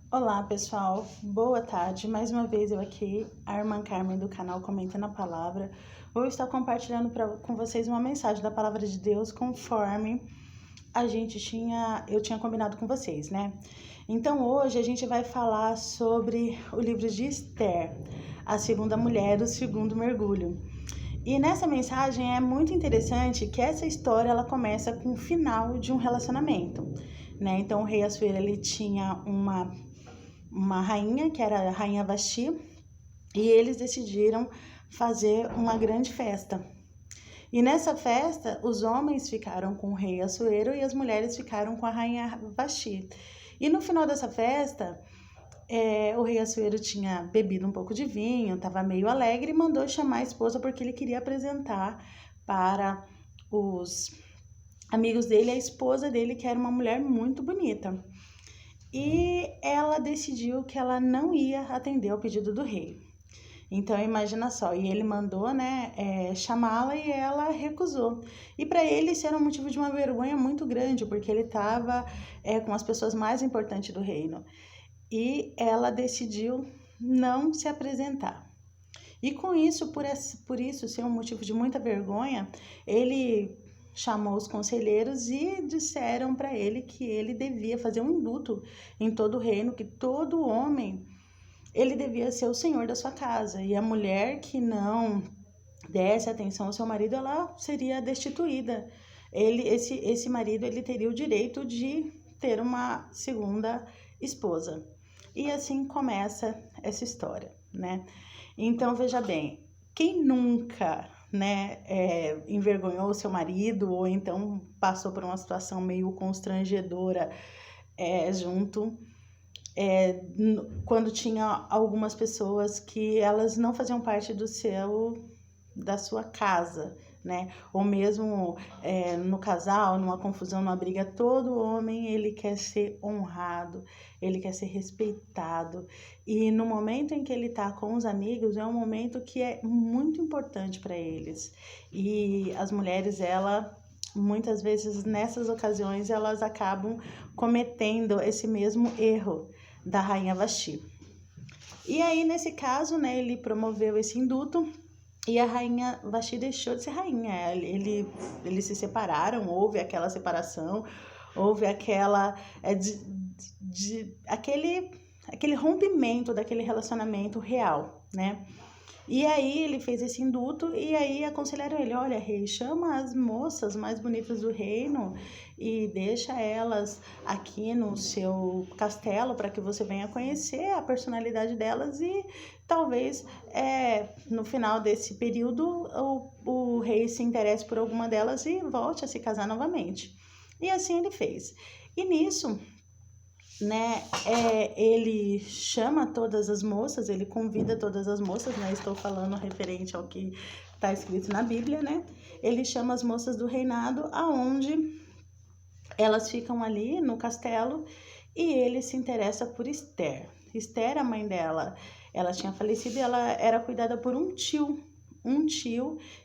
Olá pessoal, boa tarde. Mais uma vez eu aqui, a irmã Carmen do canal Comentando a Palavra. Vou estar compartilhando com vocês uma mensagem da Palavra de Deus conforme eu tinha combinado com vocês, né? Então hoje a gente vai falar sobre o livro de Esther, a segunda mulher, o segundo mergulho. E nessa mensagem é muito interessante que essa história ela começa com o final de um relacionamento, né? Então o rei Assuero ele tinha uma rainha, que era a rainha Vasti, e eles decidiram fazer uma grande festa. E nessa festa, os homens ficaram com o rei Assuero e as mulheres ficaram com a rainha Vasti. E no final dessa festa, o rei Assuero tinha bebido um pouco de vinho, estava meio alegre e mandou chamar a esposa porque ele queria apresentar para os amigos dele a esposa dele, que era uma mulher muito bonita. E ela decidiu que ela não ia atender ao pedido do rei. Então imagina só, e ele mandou, né, chamá-la e ela recusou. E para ele isso era um motivo de uma vergonha muito grande, porque ele estava com as pessoas mais importantes do reino. E ela decidiu não se apresentar. E com isso, por isso ser um motivo de muita vergonha, ele chamou os conselheiros e disseram para ele que ele devia fazer um indulto em todo o reino, que todo homem ele devia ser o senhor da sua casa, e a mulher que não desse atenção ao seu marido, ela seria destituída. Esse marido ele teria o direito de ter uma segunda esposa. E assim começa essa história, né? Então veja bem, quem nunca, né, envergonhou seu marido ou então passou por uma situação meio constrangedora junto, quando tinha algumas pessoas que elas não faziam parte da sua casa, né? Ou mesmo no casal, numa confusão, numa briga, todo homem ele quer ser honrado, ele quer ser respeitado. E no momento em que ele está com os amigos, é um momento que é muito importante para eles. E as mulheres, muitas vezes nessas ocasiões, elas acabam cometendo esse mesmo erro da rainha Vasti. E aí, nesse caso, né, ele promoveu esse indulto e a rainha Vasti deixou de ser rainha. Eles se separaram, houve aquela separação, houve aquele rompimento daquele relacionamento real, né? E aí ele fez esse indulto e aí aconselharam ele, olha, rei, chama as moças mais bonitas do reino e deixa elas aqui no seu castelo para que você venha conhecer a personalidade delas e talvez no final desse período o rei se interesse por alguma delas e volte a se casar novamente. E assim ele fez. E nisso, né, ele chama todas as moças, ele convida todas as moças, né, estou falando referente ao que está escrito na Bíblia, né, ele chama as moças do reinado, aonde elas ficam ali no castelo, e ele se interessa por Esther. Esther, a mãe dela, ela tinha falecido e ela era cuidada por um tio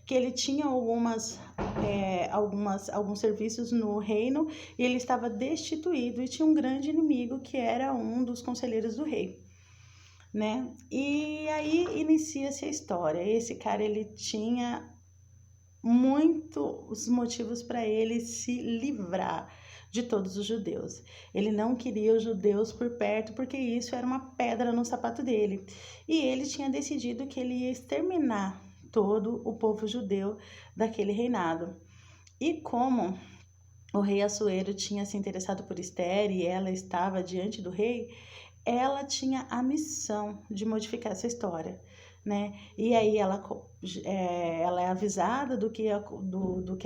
que ele tinha alguns serviços no reino e ele estava destituído e tinha um grande inimigo que era um dos conselheiros do rei, né? E aí inicia-se a história. Esse cara ele tinha muitos motivos para ele se livrar de todos os judeus. Ele não queria os judeus por perto porque isso era uma pedra no sapato dele. E ele tinha decidido que ele ia exterminar todo o povo judeu daquele reinado. E como o rei Assuero tinha se interessado por Esther e ela estava diante do rei, ela tinha a missão de modificar essa história, né? E aí ela é avisada do que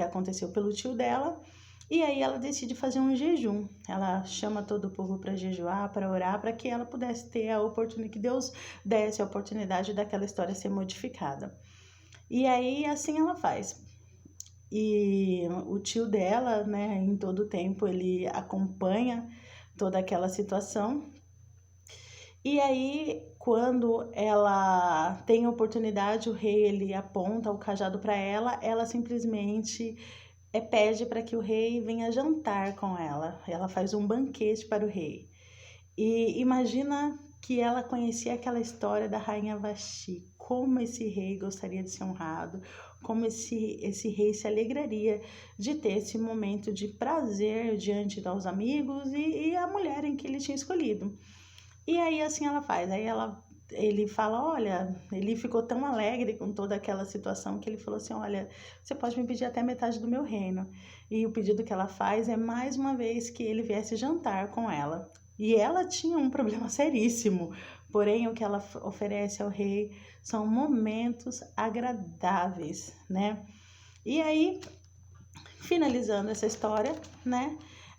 aconteceu pelo tio dela, e aí ela decide fazer um jejum. Ela chama todo o povo para jejuar, para orar, para que ela pudesse ter a oportunidade, que Deus desse a oportunidade daquela história ser modificada. E aí assim ela faz. E o tio dela, né, em todo o tempo ele acompanha toda aquela situação. E aí, quando ela tem a oportunidade, o rei ele aponta o cajado para ela, ela simplesmente pede para que o rei venha jantar com ela. Ela faz um banquete para o rei. E imagina que ela conhecia aquela história da rainha Vasti, como esse rei gostaria de ser honrado, como esse rei se alegraria de ter esse momento de prazer diante dos amigos e a mulher em que ele tinha escolhido. E aí assim ela faz, ele fala, olha, ele ficou tão alegre com toda aquela situação que ele falou assim, olha, você pode me pedir até metade do meu reino. E o pedido que ela faz é mais uma vez que ele viesse jantar com ela. E ela tinha um problema seríssimo, porém o que ela oferece ao rei são momentos agradáveis, né? E aí, finalizando essa história, né?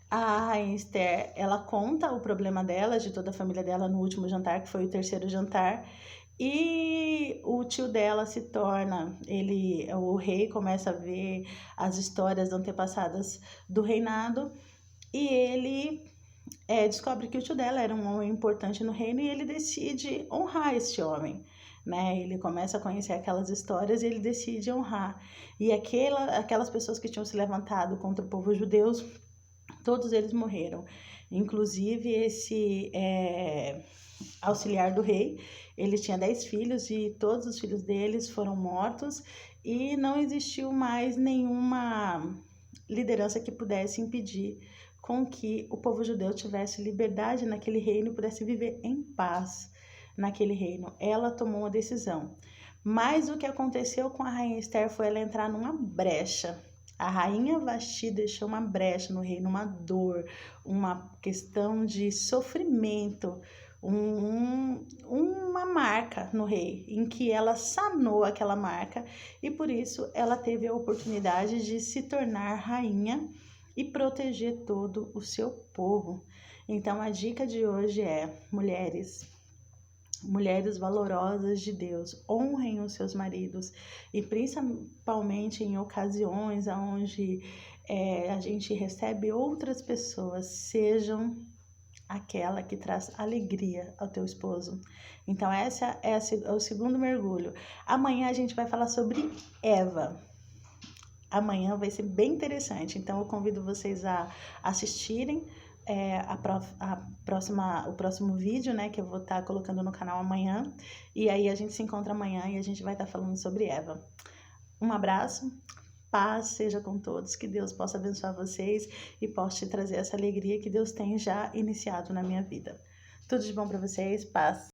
A Rainha Esther, ela conta o problema dela, de toda a família dela no último jantar, que foi o terceiro jantar, e o tio dela se torna, o rei começa a ver as histórias antepassadas do reinado, e ele descobre que o tio dela era um homem importante no reino e ele decide honrar esse homem. Né? Ele começa a conhecer aquelas histórias e ele decide honrar. E aquelas pessoas que tinham se levantado contra o povo judeu, todos eles morreram. Inclusive esse auxiliar do rei, ele tinha 10 filhos e todos os filhos deles foram mortos e não existiu mais nenhuma liderança que pudesse impedir com que o povo judeu tivesse liberdade naquele reino e pudesse viver em paz naquele reino. Ela tomou uma decisão. Mas o que aconteceu com a rainha Esther foi ela entrar numa brecha. A rainha Vasti deixou uma brecha no reino, uma dor, uma questão de sofrimento, uma marca no rei, em que ela sanou aquela marca e por isso ela teve a oportunidade de se tornar rainha e proteger todo o seu povo. Então a dica de hoje é: mulheres valorosas de Deus, honrem os seus maridos e principalmente em ocasiões onde a gente recebe outras pessoas, sejam aquela que traz alegria ao teu esposo. Então essa é o segundo mergulho. Amanhã a gente vai falar sobre Eva. Amanhã vai ser bem interessante, então eu convido vocês a assistirem o próximo vídeo, né, que eu vou estar colocando no canal amanhã, e aí a gente se encontra amanhã e a gente vai estar falando sobre Eva. Um abraço, paz seja com todos, que Deus possa abençoar vocês e possa te trazer essa alegria que Deus tem já iniciado na minha vida. Tudo de bom para vocês, paz.